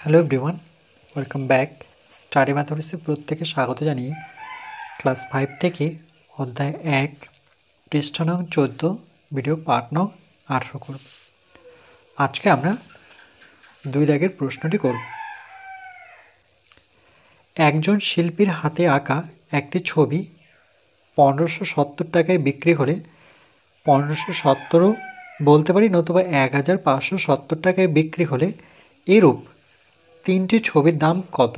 Hello everyone, welcome back. Study ম্যাথমেটিক্সে প্রত্যেকে স্বাগত জানিয়ে ক্লাস 5 থেকে অধ্যায় 1 পৃষ্ঠা নং 14 ভিডিও পার্ট নং 18 করব। আজকে আমরা 2 দাগের প্রশ্নটি করব। একজন শিল্পীর হাতে আঁকা একটি ছবি 1570 টাকায় বিক্রি হলে 1570 বলতে পারি, নতুবা 1570 টাকায় বিক্রি হলে এরূপ তিনটি ছবির দাম কত?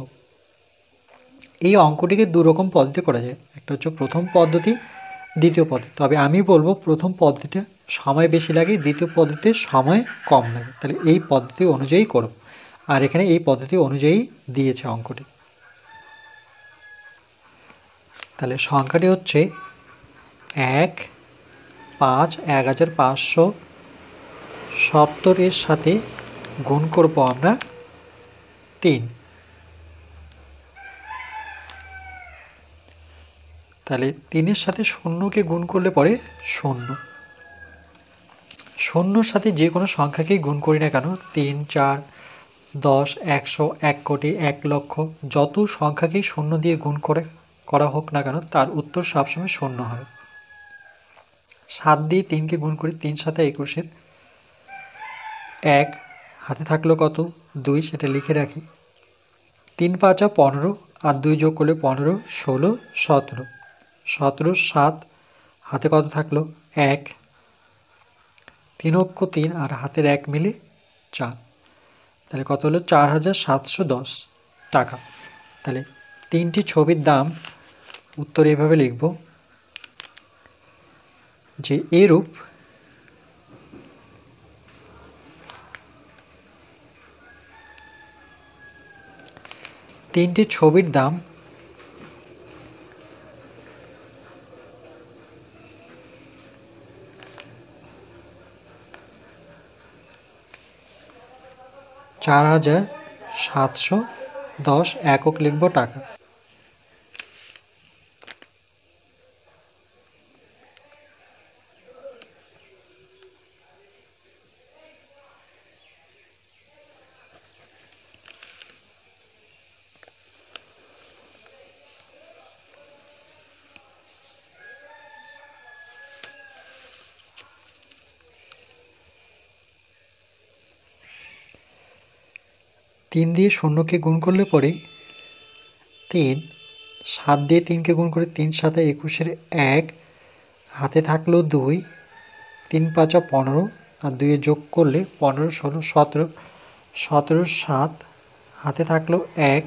এই অঙ্কটিকে দুরকম পদ্ধতি করা যায়। একটা হচ্ছে প্রথম পদ্ধতি, দ্বিতীয় পদ্ধতি। তবে আমি বলবো প্রথম পদ্ধতিটা সময় বেশি লাগে, দ্বিতীয় পদ্ধতিতে সময় কম লাগে। তাহলে এই পদ্ধতি অনুযায়ী করব। আর এখানে এই পদ্ধতি অনুযায়ী দিয়েছে অঙ্কটি। তাহলে সংখ্যাটি হচ্ছে 1, 5, 1570 এর সাথে গুণ করব আমরা 3। তাহলে 3-এর সাথে শূন্যকে গুণ করলে পরে 0। শূন্যর সাথে যে কোনো সংখ্যাকেই গুণ করি না কেন, 3, 4, 10, 100, 1 কোটি, 1 লক্ষ, যত সংখ্যাকেই শূন্য দিয়ে গুণ করা হোক না কেন, তার উত্তর সবসময় 0 হবে। 7 দিয়ে 3কে গুণ করি, 3 7 21-এর 1 হাতে থাকলো কত, 2, সেটা লিখে রাখি। 3 5 15 আর 2 যোগ করলে 15, 16, 17, 17 7 হাতে কত থাকলো 1, 3 অক্ষ 3 আর হাতের 1 মিলে 4। তাহলে কত হলো 4710 টাকা। তাহলে তিনটি ছবির দাম উত্তর এভাবে লিখব যে এরূপ তিনটি ছবির দাম 4710 একক লিখব টাকা। তিন দিয়ে শূন্যকে গুণ করলে পরে 3, 7 দিয়ে 3কে গুণ করে 3 7 21-এর 1 হাতে থাকলো 2, 3 5 15 আর 2 যোগ করলে 15 16 17, 17 7 হাতে থাকলো 1,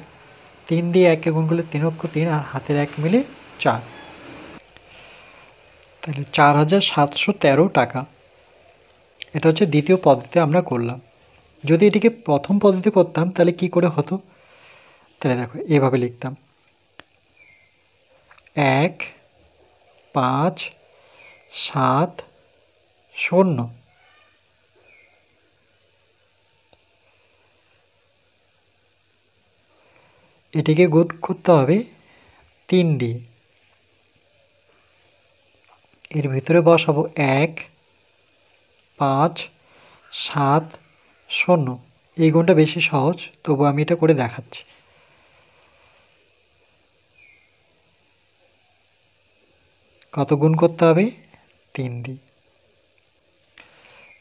3 দিয়ে 1কে গুণ করলে 3 অক্ষ 3 আর হাতের 1 মিলে 4। তাহলে 4713 টাকা। এটা হচ্ছে দ্বিতীয় পদ্ধতিতে আমরা করলাম। যদি এটিকে প্রথম পদ্ধতি করতাম তাহলে কি করে হতো? তাহলে দেখো এভাবে লিখতাম 1 5 7 0। এটিকে গুণ করতে হবে 3 দিয়ে। এর ভিতরে বসাবো 1 5 7 0। এই গুণটা বেশি সহজ, তবু আমি এটা করে দেখাচ্ছি। কত গুণ করতে হবে? 3 দিয়ে।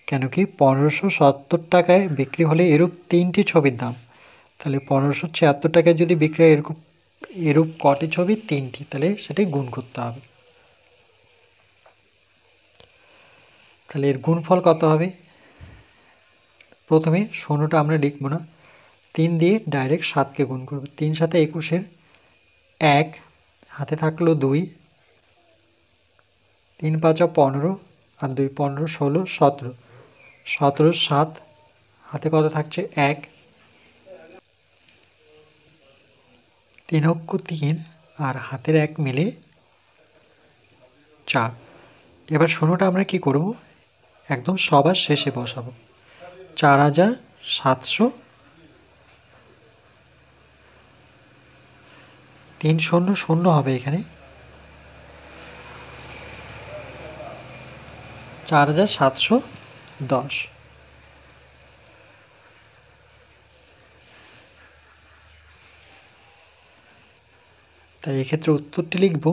কেন কি 1570 টাকায় বিক্রি হলে এরূপ তিনটি ছবির দাম। তাহলে 1576 টাকায় যদি বিক্রি হয় এরূপ কটি ছবি? 3টি। তাহলে সেটাই গুণ করতে হবে। তাহলে এর গুণফল কত হবে? প্রথমে শূন্যটা আমরা লিখব না, 3 দিয়ে ডাইরেক্ট 7কে গুণ করব। 3 7 21-এর 1 হাতে থাকলো 2, 3 5 15 আর 2 15 16 17, 17 7 হাতে কত থাকছে 1, 3 অক্ষ 3 আর হাতের 1 মিলে 4। এবার শূন্যটা আমরা কি করব? একদম সবার শেষে বসাবো। 4700, 3 শূন্য শূন্য হবে এখানে, 4710। তাই এক্ষেত্রে উত্তরটি লিখব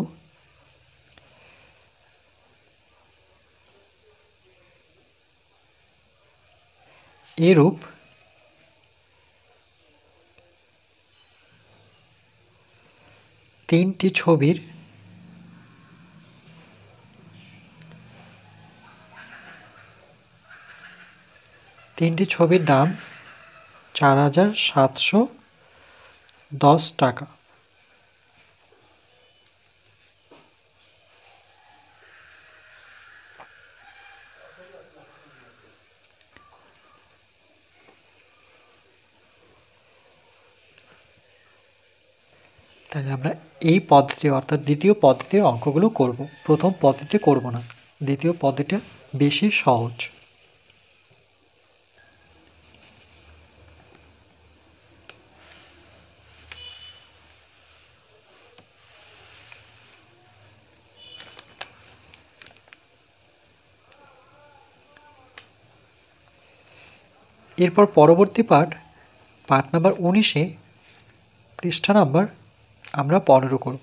এরূপ তিনটি ছবির দাম 4,710 টাকা। তাহলে আমরা এই পদ্ধতি অর্থাৎ দ্বিতীয় পদ্ধতিতে অঙ্কগুলো করব। প্রথম পদ্ধতি করব না, দ্বিতীয় পদ্ধতিটা বেশি সহজ। এরপর পরবর্তী পাঠ নাম্বার 19-এ পৃষ্ঠা নাম্বার আমরা 15 করব।